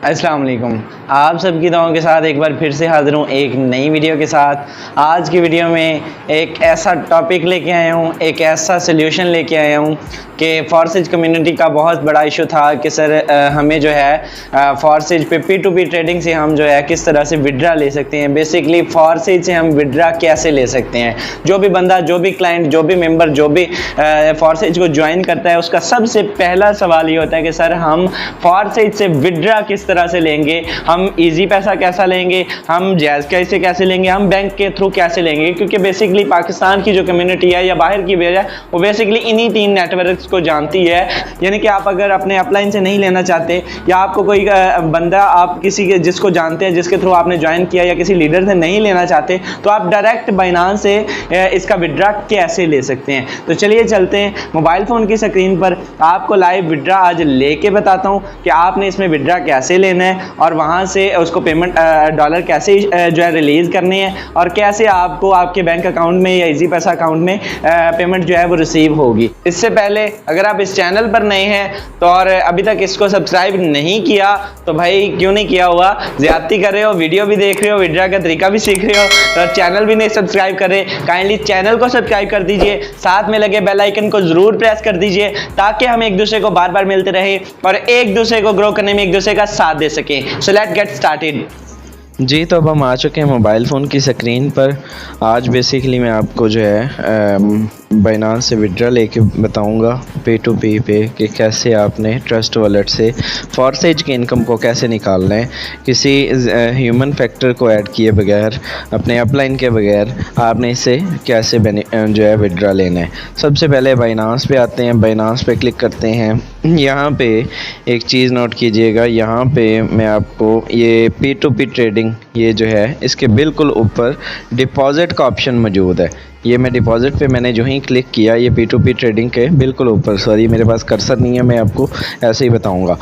अस्सलाम वालेकुम। आप सबकी दुआओं के साथ एक बार फिर से हाज़िर हूँ एक नई वीडियो के साथ। आज की वीडियो में एक ऐसा टॉपिक लेके आया हूँ, एक ऐसा सल्यूशन लेके आया हूँ कि फॉरसेज कम्युनिटी का बहुत बड़ा इशू था कि सर हमें जो है फॉरसेज पे P2P ट्रेडिंग से हम जो है किस तरह से विड्रा ले सकते हैं। बेसिकली फॉरसेज से हम विड्रा कैसे ले सकते हैं। जो भी बंदा, जो भी क्लाइंट, जो भी मेंबर, जो भी फॉरसेज को ज्वाइन करता है, उसका सबसे पहला सवाल ये होता है कि सर हम फॉरसेज से विड्रा किस तरह से लेंगे, हम इजी पैसा कैसा लेंगे, हम जैज़ कैसे लेंगे, हम बैंक के थ्रू कैसे लेंगे। क्योंकि बेसिकली पाकिस्तान की जो कम्युनिटी है या बाहर की भी है वो बेसिकली इन्हीं 3 नेटवर्क्स को जानती है। यानी कि आप अगर अपने अपलाइन से नहीं लेना चाहते या आपको कोई बंदा आप किसी के जिसको जानते हैं, जिसके थ्रू आपने ज्वाइन किया या किसी लीडर से नहीं लेना चाहते, तो आप डायरेक्ट बाइनांस से इसका विड्रा कैसे ले सकते हैं। तो चलिए चलते हैं मोबाइल फ़ोन की स्क्रीन पर, आपको लाइव विड्रा आज लेके बताता हूँ कि आपने इसमें विड्रा कैसे लेना है और वहाँ से उसको पेमेंट डॉलर कैसे जो है रिलीज़ करनी है और कैसे आपको आपके बैंक अकाउंट में या इजी पैसा अकाउंट में पेमेंट जो है वो रिसीव होगी। इससे पहले अगर आप इस चैनल पर नए हैं तो और अभी तक इसको सब्सक्राइब नहीं किया तो भाई क्यों नहीं किया हुआ, ज़्यादती कर रहे हो, वीडियो भी देख रहे हो, विड्रा का तरीका भी सीख रहे हो तो चैनल भी नहीं सब्सक्राइब कर रहे, काइंडली चैनल को सब्सक्राइब कर दीजिए, साथ में लगे बेल आइकन को ज़रूर प्रेस कर दीजिए ताकि हम एक दूसरे को बार बार मिलते रहे और एक दूसरे को ग्रो करने में एक दूसरे का साथ दे सकें। So let's get started. जी, तो अब हम आ चुके हैं मोबाइल फ़ोन की स्क्रीन पर। आज बेसिकली मैं आपको जो है बाइनांस से विड्रा लेके बताऊंगा P2P पे कि कैसे आपने ट्रस्ट वॉलेट से फॉरसेज की इनकम को कैसे निकालना है, किसी ह्यूमन फैक्टर को ऐड किए बगैर, अपने अपलाइन के बगैर आपने इसे कैसे जो है विड्रा लेना है। सबसे पहले बाइनांस पे आते हैं, बाइनांस पे क्लिक करते हैं। यहाँ पे एक चीज़ नोट कीजिएगा, यहाँ पे मैं आपको ये P2P ट्रेडिंग ये जो है इसके बिल्कुल ऊपर डिपॉजिट का ऑप्शन मौजूद है। ये मैं डिपॉजिट पे मैंने जो ही क्लिक किया, ये P2P ट्रेडिंग के बिल्कुल ऊपर, सॉरी मेरे पास कर्सर नहीं है, मैं आपको ऐसे ही बताऊंगा।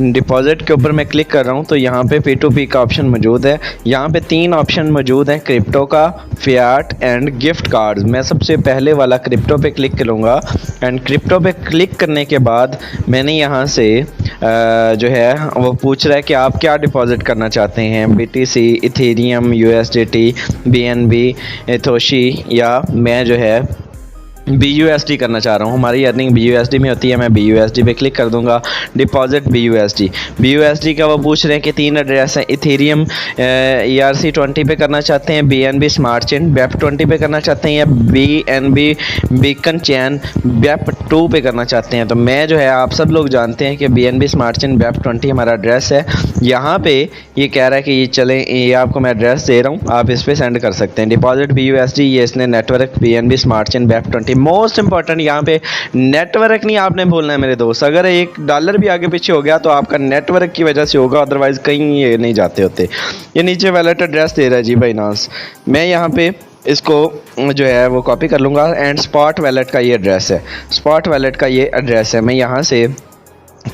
डिपॉजिट के ऊपर मैं क्लिक कर रहा हूँ तो यहाँ पे P2P का ऑप्शन मौजूद है। यहाँ पे 3 ऑप्शन मौजूद हैं, क्रिप्टो का, फियाट एंड गिफ्ट कार्ड्स। मैं सबसे पहले वाला क्रिप्टो पे क्लिक करूँगा एंड क्रिप्टो पे क्लिक करने के बाद मैंने यहाँ से जो है वो पूछ रहा है कि आप क्या डिपॉजिट करना चाहते हैं, BTC, इथेरियम, USDT, BNB, एथोशी या मैं जो है BUSD करना चाह रहा हूँ। हमारी अर्निंग BUSD में होती है, मैं BUSD पे क्लिक कर दूंगा। डिपॉजिट BUSD का वो पूछ रहे हैं कि 3 एड्रेस हैं, इथेरियम ERC20 पे करना चाहते हैं, BNB स्मार्ट चेन BEP20 पे करना चाहते हैं या BNB बीकन चैन BEP2 पे करना चाहते हैं। तो मैं जो है, आप सब लोग जानते हैं कि BNB स्मार्ट चेन BEP20 हमारा एड्रेस है। यहाँ पे ये कह रहा है कि ये चलें, ये आपको मैं एड्रेस दे रहा हूँ, आप इस पर सेंड कर सकते हैं। डिपॉजिट BUSD, ये इसने network BNB smart chain BEP20। Most important यहाँ पे नेटवर्क नहीं आपने भूलना है मेरे दोस्त। अगर $1 भी आगे पीछे हो गया तो आपका नेटवर्क की वजह से होगा, अदरवाइज कहीं ये नहीं जाते होते। ये नीचे वैलेट एड्रेस दे रहा है जी बाइनांस। मैं यहाँ पे इसको जो है वो कॉपी कर लूँगा एंड स्पॉट वैलेट का ये एड्रेस है, स्पॉट वैलेट का ये एड्रेस है। मैं यहाँ से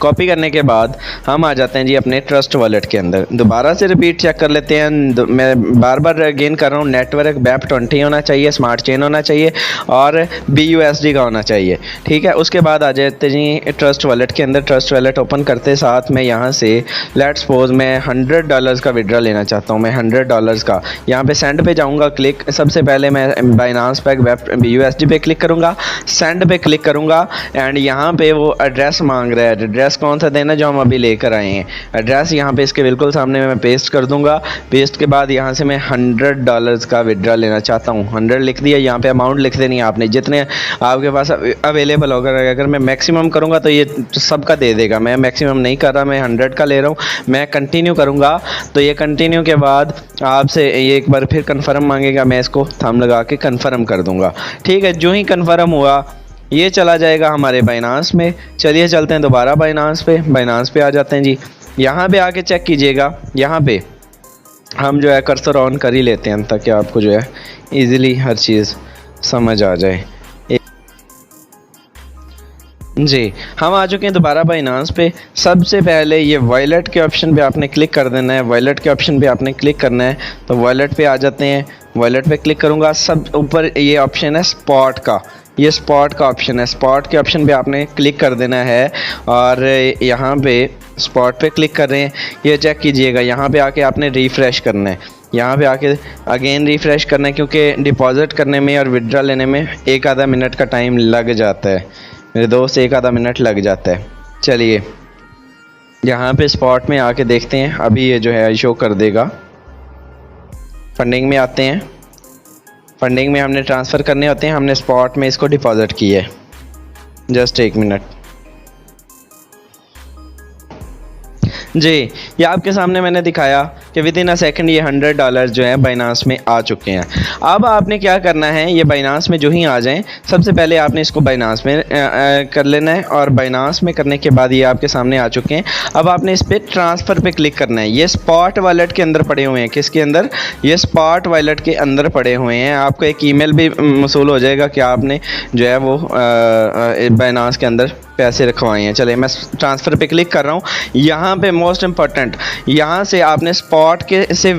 कॉपी करने के बाद हम आ जाते हैं जी अपने ट्रस्ट वॉलेट के अंदर। दोबारा से रिपीट चेक कर लेते हैं, मैं बार बार अगेन कर रहा हूँ, नेटवर्क BEP20 होना चाहिए, स्मार्ट चेन होना चाहिए और BUSD का होना चाहिए, ठीक है। उसके बाद आ जाते जी ट्रस्ट वॉलेट के अंदर। ट्रस्ट वॉलेट ओपन करते साथ मैं यहाँ से लेट्स सपोज मैं $100 का विड्रा लेना चाहता हूँ, मैं $100 का यहाँ पे सेंड पे जाऊँगा। क्लिक, सबसे पहले मैं बाइनांस पैक BUSD पे क्लिक करूँगा, सेंड पे क्लिक करूँगा एंड यहाँ पे वो एड्रेस मांग रहा है। एड्रेस कौन सा देना, जो हम अभी लेकर आए हैं। एड्रेस यहाँ पे इसके बिल्कुल सामने मैं पेस्ट कर दूंगा। पेस्ट के बाद यहाँ से मैं $100 का विड्रा लेना चाहता हूँ। 100 लिख दिया, यहाँ पे अमाउंट लिख देनी है आपने, जितने आपके पास अवेलेबल होगा। अगर मैं मैक्सिमम करूँगा तो ये सबका दे देगा, मैं मैक्सिमम नहीं कर रहा, मैं 100 का ले रहा हूँ। मैं कंटिन्यू करूँगा तो ये कंटिन्यू के बाद आपसे ये एक बार फिर कन्फर्म मांगेगा, मैं इसको थंब लगा के कन्फर्म कर दूँगा, ठीक है। जो ही कन्फर्म हुआ ये चला जाएगा हमारे बाइनांस में। चलिए चलते हैं दोबारा बाइनांस पे आ जाते हैं जी। यहाँ पे आके चेक कीजिएगा, यहाँ पे हम जो है कर्सर ऑन कर ही लेते हैं ताकि आपको जो है इजीली हर चीज़ समझ आ जाए। जी, हम आ चुके हैं दोबारा बाइनांस पे। सबसे पहले ये वॉलेट के ऑप्शन पे आपने क्लिक कर देना है, वॉलेट के ऑप्शन पे आपने क्लिक करना है। तो वॉलेट पे आ जाते हैं, वॉलेट पे क्लिक करूँगा, सब ऊपर ये ऑप्शन है स्पॉट का, ये स्पॉट का ऑप्शन है। स्पॉट के ऑप्शन पे आपने क्लिक कर देना है और यहाँ पे स्पॉट पे क्लिक कर रहे हैं। ये चेक कीजिएगा, यहाँ पे आके आपने रिफ़्रेश करना है। यहाँ पे आके अगेन रिफ़्रेश करना है, क्योंकि डिपॉज़िट करने में और विड्रॉ लेने में एक आधा मिनट का टाइम लग जाता है मेरे दोस्त, एक आधा मिनट लग जाता है। चलिए यहाँ पे स्पॉट में आके देखते हैं, अभी ये जो है शो कर देगा। फंडिंग में आते हैं, फंडिंग में हमने ट्रांसफ़र करने होते हैं, हमने स्पॉट में इसको डिपॉज़िट किया है। जस्ट एक मिनट जी, ये आपके सामने मैंने दिखाया कि विद इन अ सेकंड ये $100 जो है बाइनांस में आ चुके हैं। अब आपने क्या करना है, ये बाइनांस में जो ही आ जाएं, सबसे पहले आपने इसको बाइनांस में कर लेना है और बाइनांस में करने के बाद ये आपके सामने आ चुके हैं। अब आपने इस पर ट्रांसफ़र पे क्लिक करना है। ये स्पॉट वॉलेट के अंदर पड़े हुए हैं। किसके अंदर? ये स्पॉट वॉलेट के अंदर पड़े हुए हैं। आपको एक ईमेल भी मौसूल हो जाएगा कि आपने जो है वो बाइनांस के अंदर पैसे रखवाए हैं। चलिए मैं ट्रांसफ़र पे क्लिक कर रहा हूँ। यहाँ पे मोस्ट इम्पॉर्टेंट, यहाँ से आपने स्पॉट के से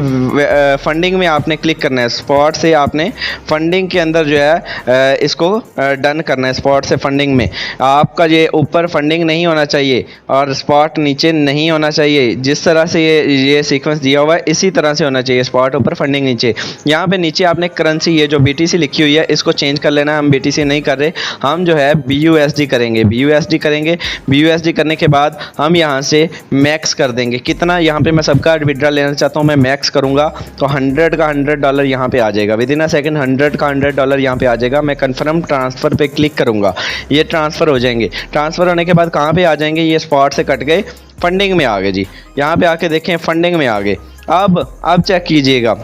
फंडिंग में आपने क्लिक करना है। स्पॉट से आपने फंडिंग के अंदर जो है इसको डन करना है। स्पॉट से फंडिंग में आपका ये ऊपर फंडिंग नहीं होना चाहिए और स्पॉट नीचे नहीं होना चाहिए। जिस तरह से ये सीक्वेंस दिया हुआ है इसी तरह से होना चाहिए। स्पॉट ऊपर, फंडिंग नीचे। यहाँ पे नीचे आपने करेंसी, ये जो BTC लिखी हुई है, इसको चेंज कर लेना है। हम BTC नहीं कर रहे, हम जो है BUSD करेंगे। BUSD करेंगे। BUSD करने के बाद हम यहाँ से मैक्स कर देंगे। कितना? यहाँ पे मैं सबका विड्रॉ लेना चाहता हूँ, मैं मैक्स करूँगा तो 100 का $100 यहाँ पे आ जाएगा। विद इन अ सेकंड 100 का $100 यहाँ पे आ जाएगा। मैं कन्फर्म ट्रांसफ़र पे क्लिक करूँगा, ये ट्रांसफ़र हो जाएंगे। ट्रांसफ़र होने के बाद कहाँ पे आ जाएंगे? ये स्पॉट से कट गए, फंडिंग में आ गए जी। यहाँ पे आके देखें, फंडिंग में आ गए। अब चेक कीजिएगा,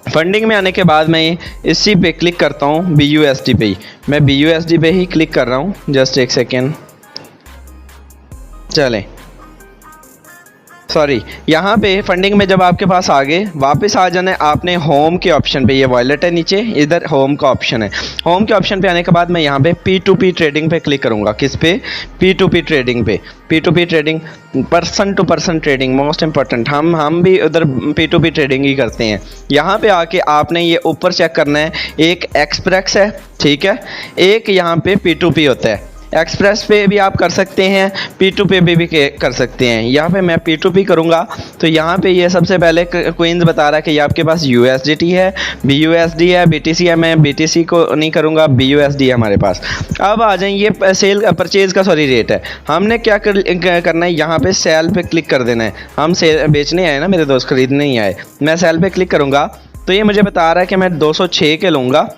फंडिंग में आने के बाद मैं इसी पे क्लिक करता हूँ, BUSD पे ही। मैं BUSD पे ही क्लिक कर रहा हूँ। जस्ट एक सेकेंड, चलें, सॉरी, यहाँ पे फंडिंग में जब आपके पास आ गए, वापस आ जाना है आपने होम के ऑप्शन पे। ये वॉलेट है नीचे, इधर होम का ऑप्शन है। होम के ऑप्शन पे आने के बाद मैं यहाँ पे P2P ट्रेडिंग पे क्लिक करूँगा। किस पे? P2P ट्रेडिंग पे। P2P trading, person to person trading, most important. हम भी उधर P2P ट्रेडिंग ही करते हैं। यहाँ पे आके आपने ये ऊपर चेक करना है, एक एक्सप्रेस है, ठीक है, एक यहाँ पे P2P होता है। एक्सप्रेस पे भी आप कर सकते हैं, P2P पे भी कर सकते हैं। यहाँ पे मैं P2P करूँगा तो यहाँ पे ये सबसे पहले क्वींस बता रहा है कि ये आपके पास USDT है, BUSD है, BTC है। मैं BTC को नहीं करूँगा, BUSD है हमारे पास। अब आ जाए, ये सेल परचेज़ का रेट है। हमने क्या करना है, यहाँ पे सेल पे क्लिक कर देना है। हम सेल बेचने आए ना मेरे दोस्त, खरीदने नहीं आए। मैं सेल पे क्लिक करूँगा तो ये मुझे बता रहा है कि मैं 206 के लूँगा।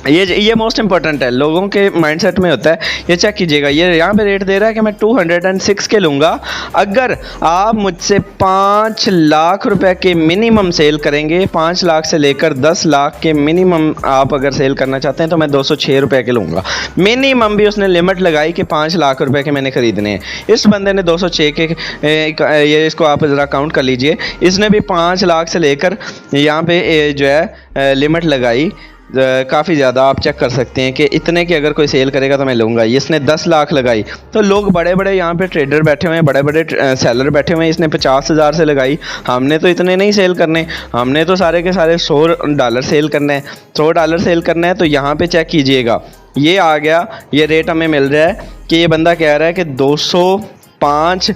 ये मोस्ट इंपॉर्टेंट है, लोगों के माइंडसेट में होता है। ये चेक कीजिएगा, ये यहाँ पे रेट दे रहा है कि मैं 206 के लूँगा। अगर आप मुझसे 5 लाख रुपए के मिनिमम सेल करेंगे, 5 लाख से लेकर 10 लाख के मिनिमम आप अगर सेल करना चाहते हैं तो मैं 206 रुपये के लूँगा। मिनिमम भी उसने लिमिट लगाई कि 5 लाख रुपए के मैंने ख़रीदने हैं। इस बंदे ने 206 के ये इसको आप ज़रा काउंट कर लीजिए। इसने भी 5 लाख से लेकर यहाँ पे जो है लिमिट लगाई, काफ़ी ज़्यादा। आप चेक कर सकते हैं कि इतने की अगर कोई सेल करेगा तो मैं लूँगा। इसने 10 लाख लगाई, तो लोग बड़े बड़े यहाँ पे ट्रेडर बैठे हुए हैं, बड़े बड़े सेलर बैठे हुए हैं। इसने 50,000 से लगाई, हमने तो इतने नहीं सेल करने, हमने तो सारे के सारे $100 सेल करने हैं, $100 सेल करना है। तो यहाँ पे चेक कीजिएगा, ये आ गया, ये रेट हमें मिल रहा है कि ये बंदा कह रहा है कि 205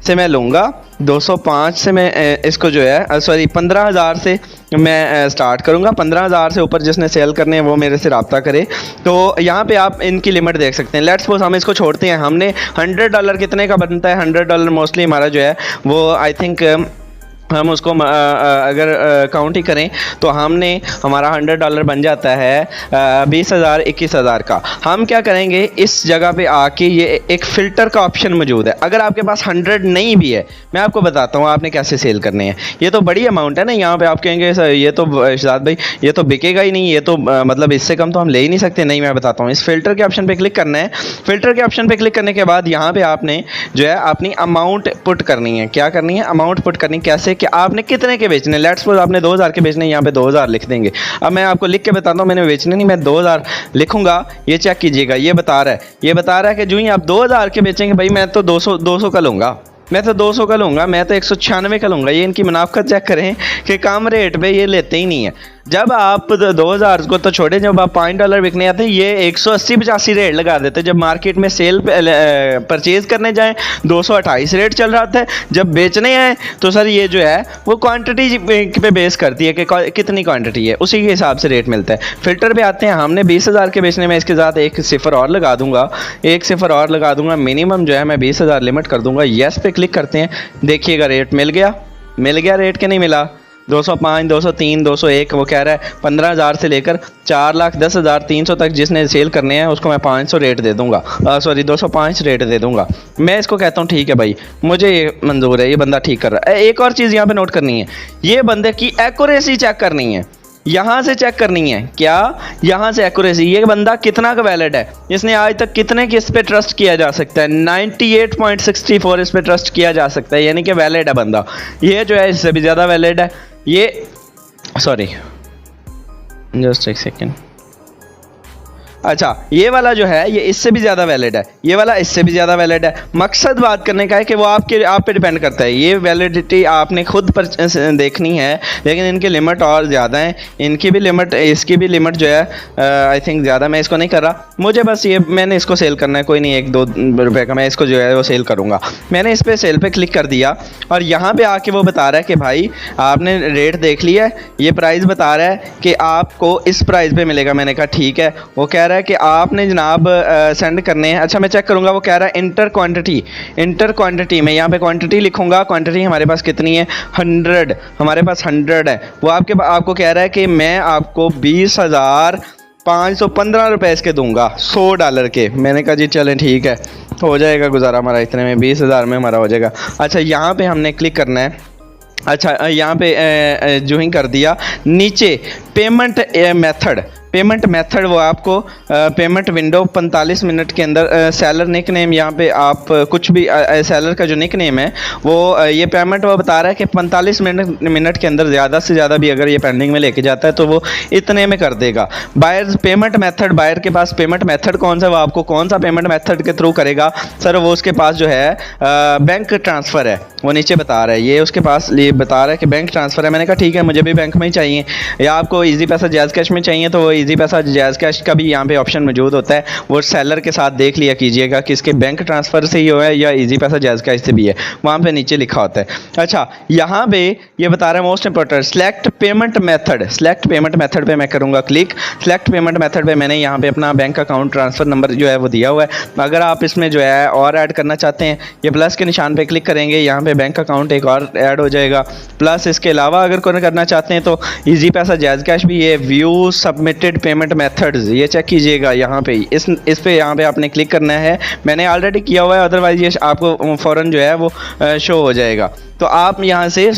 से मैं लूँगा। 205 से मैं इसको जो है सॉरी 15,000 से मैं स्टार्ट करूँगा। 15,000 से ऊपर जिसने सेल करने हैं वो मेरे से रब्ता करे। तो यहाँ पे आप इनकी लिमिट देख सकते हैं। लेट्स सपोज हम इसको छोड़ते हैं, हमने $100 कितने का बनता है? $100 मोस्टली हमारा जो है वो आई थिंक हम उसको अगर काउंट ही करें तो हमारा $100 बन जाता है 20,000 21,000 का। हम क्या करेंगे, इस जगह पे आके ये एक फ़िल्टर का ऑप्शन मौजूद है। अगर आपके पास 100 नहीं भी है, मैं आपको बताता हूँ आपने कैसे सेल करने हैं। ये तो बड़ी अमाउंट है ना, यहाँ पे आप कहेंगे सर ये तो इरशाद भाई ये तो बिकेगा ही नहीं, ये तो मतलब इससे कम तो हम ले ही नहीं सकते। नहीं, मैं बताता हूँ। इस फ़िल्टर के ऑप्शन पर क्लिक करना है। फ़िल्टर के ऑप्शन पर क्लिक करने के बाद यहाँ पर आपने जो है अपनी अमाउंट पुट करनी है। क्या करनी है? अमाउंट पुट करनी। कैसे कि आपने कितने के बेचने। लेट्स सपोज आपने 2,000 के बेचने, यहाँ पे 2,000 लिख देंगे। अब मैं आपको लिख के बताता हूँ, मैंने बेचने नहीं, मैं 2,000 लिखूंगा। ये चेक कीजिएगा, ये बता रहा है कि जो ही आप 2,000 के बेचेंगे, भाई मैं तो 200 का लूँगा, मैं तो 200 का लूँगा, मैं तो 196 का लूँगा। ये इनकी मुनाफत चेक करें कि कम रेट पे ये लेते ही नहीं है। जब आप 2000 को तो छोड़े, जब आप $5 बिकने आते हैं ये 180-85 रेट लगा देते हैं। जब मार्केट में सेल परचेज करने जाएं 228 रेट चल रहा था। जब बेचने आए तो सर ये जो है वो क्वांटिटी पे बेस करती है कि कितनी क्वांटिटी है, उसी के हिसाब से रेट मिलता है। फिल्टर पे आते हैं, हमने 20,000 के बेचने में इसके साथ एक सिफर और लगा दूंगा, मिनिमम जो है मैं 20,000 लिमिट कर दूंगा। येस पे क्लिक करते हैं, देखिएगा रेट मिल गया रेट के नहीं मिला 205, 203, 201, वो कह रहा है 15,000 से लेकर 4,10,300 तक जिसने सेल करने हैं उसको मैं 500 रेट दे दूंगा, 205 रेट दे दूंगा। मैं इसको कहता हूँ ठीक है भाई, मुझे ये मंजूर है, ये बंदा ठीक कर रहा है। एक और चीज़ यहाँ पे नोट करनी है, ये बंदे की एक्यूरेसी चेक करनी है, यहाँ से चेक करनी है। क्या? यहाँ से एक्यूरेसी, ये बंदा कितना का वैलिड है, इसने आज तक कितने किस पे ट्रस्ट किया जा सकता है। 98.64 इस पे ट्रस्ट किया जा सकता है, यानी कि वैलिड है बंदा। ये जो है इससे भी ज़्यादा वैलिड है, ये सॉरी जस्ट एक सेकेंड। अच्छा, ये वाला जो है ये इससे भी ज़्यादा वैलिड है, ये वाला इससे भी ज़्यादा वैलिड है। मकसद बात करने का है कि वो आप पे डिपेंड करता है, ये वैलिडिटी आपने खुद पर देखनी है। लेकिन इनकी लिमिट और ज़्यादा है, इनकी भी लिमिट, इसकी भी लिमिट जो है आई थिंक ज़्यादा। मैं इसको नहीं कर रहा, मुझे बस ये मैंने इसको सेल करना है, कोई नहीं 1-2 रुपये का मैं इसको जो है वो सेल करूँगा। मैंने इस पर सेल पे क्लिक कर दिया और यहाँ पर आके वो बता रहा है कि भाई आपने रेट देख लिया है, ये प्राइस बता रहा है कि आपको इस प्राइस पर मिलेगा। मैंने कहा ठीक है। वो कह रहा है कि आपने जनाब सेंड करने हैं। अच्छा, मैं चेक करूंगा, वो कह रहा है इंटर क्वांटिटी में यहाँ पे क्वांटिटी लिखूंगा। क्वांटिटी हमारे पास कितनी है? 100, हमारे पास 100 है। वो आपको कह रहा है कि मैं आपको 20,515 रुपये इसके दूंगा, $100 के। मैंने कहा जी चलें ठीक है, हो जाएगा गुजारा हमारा, इतने में 20,000 में हमारा हो जाएगा। अच्छा, यहाँ पे हमने क्लिक करना है। अच्छा, यहाँ पे जो ही कर दिया, नीचे पेमेंट मेथड वो आपको पेमेंट विंडो 45 मिनट के अंदर सेलर निक नेम, यहाँ पे आप कुछ भी सेलर का जो निक नेम है वो ये पेमेंट वो बता रहा है कि 45 मिनट के अंदर ज़्यादा से ज़्यादा भी अगर ये पेंडिंग में लेके जाता है तो वो इतने में कर देगा। बायर पेमेंट मेथड, बायर के पास पेमेंट मेथड कौन सा, वो आपको कौन सा पेमेंट मेथड के थ्रू करेगा सर, वो उसके पास जो है बैंक ट्रांसफ़र है, वो नीचे बता रहा है, ये उसके पास ये बता रहा है कि बैंक ट्रांसफ़र है। मैंने कहा ठीक है, मुझे भी बैंक में ही चाहिए, या आपको ईजी पैसा जैज़ कैश में चाहिए तो वो ईजी पैसा जैज़ कैश का भी यहाँ पे ऑप्शन मौजूद होता है। वो सेलर के साथ देख लिया कीजिएगा कि इसके बैंक ट्रांसफ़र से ही हो है या ईजी पैसा जैज़ कैश से भी है, वहाँ पे नीचे लिखा होता है। अच्छा, यहाँ पे ये बता रहा है most important select payment method पे मैं करूँगा क्लिक। सिलेक्ट पेमेंट मेथड पे मैंने यहाँ पे अपना बैंक अकाउंट ट्रांसफ़र नंबर जो है वो दिया हुआ है। अगर आप इसमें जो है और ऐड करना चाहते हैं, ये प्लस के निशान पे क्लिक करेंगे, यहाँ पे बैंक अकाउंट एक और ऐड हो जाएगा। प्लस इसके अलावा अगर कोई करना चाहते हैं तो ईजी पैसा जैज़ कैश भी है। व्यू सबमिटेड पेमेंट मेथड्स, ये चेक कीजिएगा यहाँ पे, इस पे यहाँ पे आपने क्लिक करना है। मैंने ऑलरेडी किया हुआ है, अदरवाइज ये आपको फ़ौरन जो है वो शो हो जाएगा। तो आप यहाँ से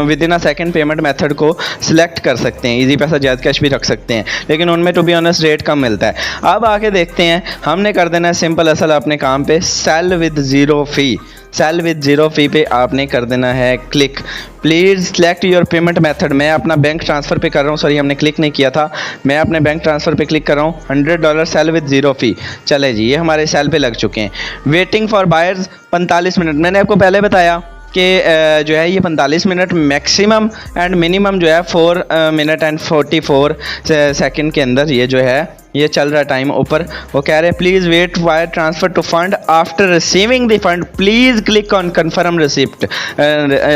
with in a second payment method को सिलेक्ट कर सकते हैं। इजी पैसा जैज़ कैश भी रख सकते हैं, लेकिन उनमें टू बी ऑनेस्ट रेट कम मिलता है। अब आके देखते हैं, हमने कर देना है सिंपल असल अपने काम पे, सेल विद ज़ीरो फ़ी पे आपने कर देना है click. Please select your payment method. मैं अपना बैंक ट्रांसफ़र पे कर रहा हूँ, सॉरी हमने क्लिक नहीं किया था, मैं अपने बैंक ट्रांसफ़र पे क्लिक कर रहा हूँ। $100 सेल विद ज़ीरो फ़ी। चले जी, ये हमारे सेल पे लग चुके हैं। Waiting for buyers 45 minute. मैंने आपको पहले बताया कि जो है ये 45 मिनट मैक्सिमम एंड मिनिमम जो है 4 मिनट एंड 44 सेकंड के अंदर ये जो है ये चल रहा है टाइम ऊपर। वो कह रहे हैं please wait wire transfer to fund after receiving the fund please click on confirm receipt.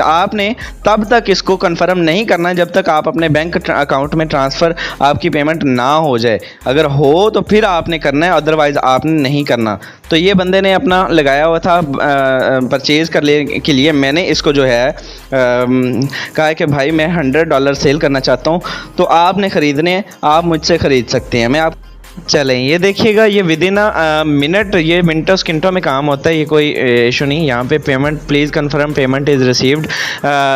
आपने तब तक इसको कन्फर्म नहीं करना जब तक आप अपने बैंक अकाउंट में ट्रांसफ़र आपकी पेमेंट ना हो जाए। अगर हो तो फिर आपने करना है, अदरवाइज़ आपने नहीं करना। तो ये बंदे ने अपना लगाया हुआ था परचेज़ के लिए। मैंने इसको जो है कहा है कि भाई मैं $100 सेल करना चाहता हूँ, तो आपने ख़रीदने, आप मुझसे ख़रीद सकते हैं। मैं आप चलें, ये देखिएगा, ये विद इन अ मिनट, ये मिनटों सेकंडों में काम होता है, ये कोई इशू नहीं। यहाँ पे payment please confirm payment is received,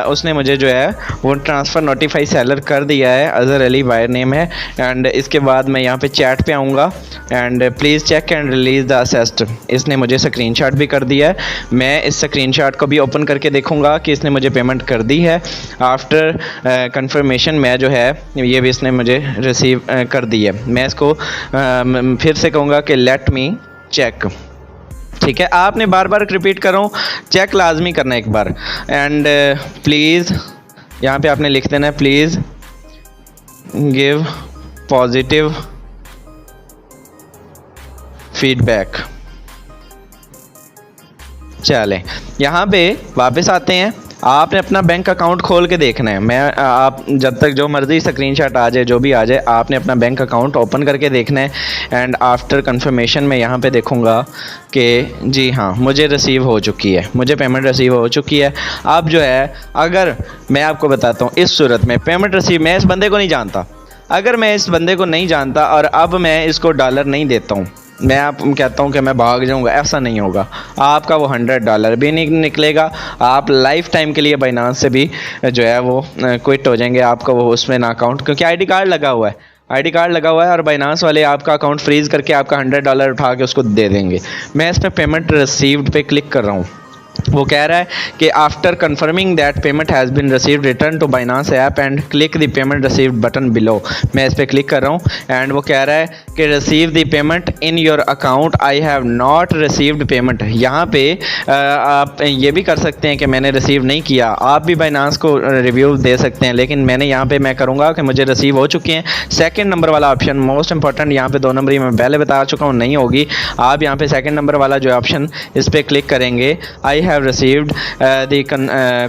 उसने मुझे जो है वो ट्रांसफ़र नोटिफाई सेलर कर दिया है, अज़हर अली वायर नेम है। एंड इसके बाद मैं यहाँ पे चैट पे आऊँगा and please check and release the assets. इसने मुझे स्क्रीनशॉट भी कर दिया है, मैं इस स्क्रीनशॉट को भी ओपन करके देखूँगा कि इसने मुझे पेमेंट कर दी है। आफ्टर कंफर्मेशन मैं जो है ये भी इसने मुझे रिसीव कर दी है। मैं इसको फिर से कहूँगा कि लेट मी चेक। ठीक है, आपने बार बार रिपीट करूँ, चेक लाजमी करना एक बार। एंड प्लीज़ यहाँ पे आपने लिख देना है प्लीज़ गिव पॉजिटिव फीडबैक। चलें, यहाँ पे वापस आते हैं। आपने अपना बैंक अकाउंट खोल के देखना है। मैं आप जब तक जो मर्ज़ी स्क्रीनशॉट आ जाए, जो भी आ जाए, आपने अपना बैंक अकाउंट ओपन करके देखना है। एंड आफ्टर कंफर्मेशन में यहाँ पे देखूँगा कि जी हाँ, मुझे रिसीव हो चुकी है, मुझे पेमेंट रिसीव हो चुकी है। अब जो है, अगर मैं आपको बताता हूँ, इस सूरत में पेमेंट रिसीव, मैं इस बंदे को नहीं जानता। अगर मैं इस बंदे को नहीं जानता और अब मैं इसको डॉलर नहीं देता हूँ, मैं आप कहता हूँ कि मैं भाग जाऊँगा, ऐसा नहीं होगा। आपका वो $100 भी नहीं निकलेगा। आप लाइफ टाइम के लिए बाइनांस से भी जो है वो क्विट हो जाएंगे। आपका वो उसमें ना अकाउंट, क्योंकि आईडी कार्ड लगा हुआ है, आईडी कार्ड लगा हुआ है और बाइनांस वाले आपका अकाउंट फ्रीज़ करके आपका $100 उठा के उसको दे देंगे। मैं इस पर पेमेंट रिसीव्ड पे क्लिक कर रहा हूँ। वो कह रहा है कि after confirming that payment has been received return to Binance app and click the payment received button below. मैं इस पर क्लिक कर रहा हूँ एंड वो कह रहा है कि receive the payment in your account, I have not received payment. यहाँ पे आप ये भी कर सकते हैं कि मैंने रिसीव नहीं किया। आप भी बाइनांस को रिव्यू दे सकते हैं, लेकिन मैंने यहाँ पे मैं करूँगा कि मुझे रिसीव हो चुके हैं। सेकंड नंबर वाला ऑप्शन मोस्ट इंपॉर्टेंट, यहाँ पे 2 नंबरी मैं पहले बता चुका हूँ, नहीं होगी। आप यहाँ पे सेकंड नंबर वाला जो ऑप्शन, इस पर क्लिक करेंगे। आई have received the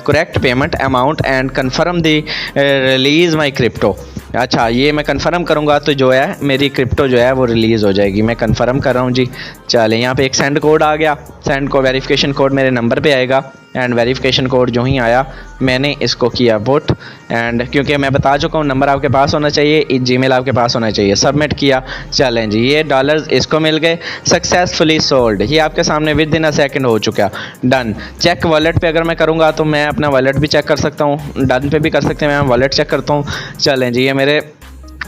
correct payment amount and confirm the release my crypto। अच्छा, ये मैं कंफर्म करूँगा तो जो है मेरी क्रिप्टो जो है वो रिलीज़ हो जाएगी। मैं कंफर्म कर रहा हूँ जी। चलें, यहाँ पे एक सेंड कोड आ गया। सेंड को वेरिफिकेशन कोड मेरे नंबर पे आएगा एंड वेरिफिकेशन कोड जो ही आया मैंने इसको किया पुट। एंड क्योंकि मैं बता चुका हूँ नंबर आपके पास होना चाहिए, जीमेल आपके पास होना चाहिए, सबमिट किया। चलें जी, ये डॉलर्स इसको मिल गए, सक्सेसफुली सोल्ड। ये आपके सामने विद इन अ सेकंड हो चुका, डन। चेक वॉलेट पे अगर मैं करूँगा तो मैं अपना वॉलेट भी चेक कर सकता हूँ, डन पे भी कर सकते हैं। मैं वॉलेट चेक करता हूँ। चलें जी, ये मेरे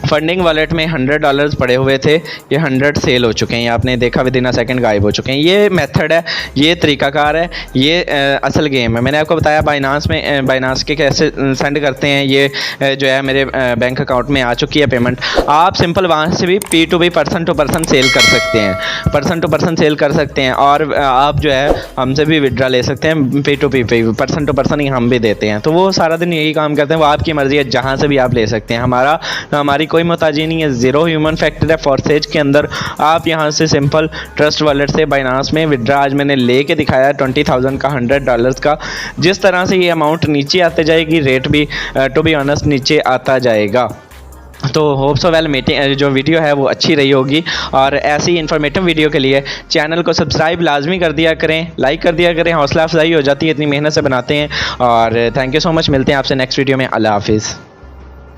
फंडिंग वॉलेट में $100 पड़े हुए थे, ये 100 सेल हो चुके हैं। ये आपने देखा विद इन अ सेकंड गायब हो चुके हैं। ये मेथड है, ये तरीकाकार है, ये असल गेम है। मैंने आपको बताया बाइनांस में बाइनांस के कैसे सेंड करते हैं। ये जो है मेरे बैंक अकाउंट में आ चुकी है पेमेंट। आप सिंपल वहाँ से भी P2P person to person cell कर सकते हैं, पर्सन टू पर्सन सेल कर सकते हैं। और आप जो है हमसे भी विड्रा ले सकते हैं P2P पे, पर्सन टू पर्सन ही हम भी देते हैं। तो वो सारा दिन यही काम करते हैं। वो आपकी मर्ज़ी है, जहाँ से भी आप ले सकते हैं। हमारी कोई मोहताजी नहीं है, ज़ीरो ह्यूमन फैक्टर है फॉरसेज के अंदर। आप यहाँ से सिंपल ट्रस्ट वॉलेट से बाइनांस में विड्रा आज मैंने ले के दिखाया 20,000 का, $100 का। जिस तरह से ये अमाउंट नीचे आते जाएगी, रेट भी टू बी ऑनेस्ट नीचे आता जाएगा। तो होप सो वेल मीटिंग जो वीडियो है वो अच्छी रही होगी। और ऐसी इन्फॉर्मेटिव वीडियो के लिए चैनल को सब्सक्राइब लाजमी कर दिया करें, लाइक कर दिया करें। हौसला अफजाई हो जाती है, इतनी मेहनत से बनाते हैं। और थैंक यू सो मच। मिलते हैं आपसे नेक्स्ट वीडियो में। अल्लाह हाफिज़।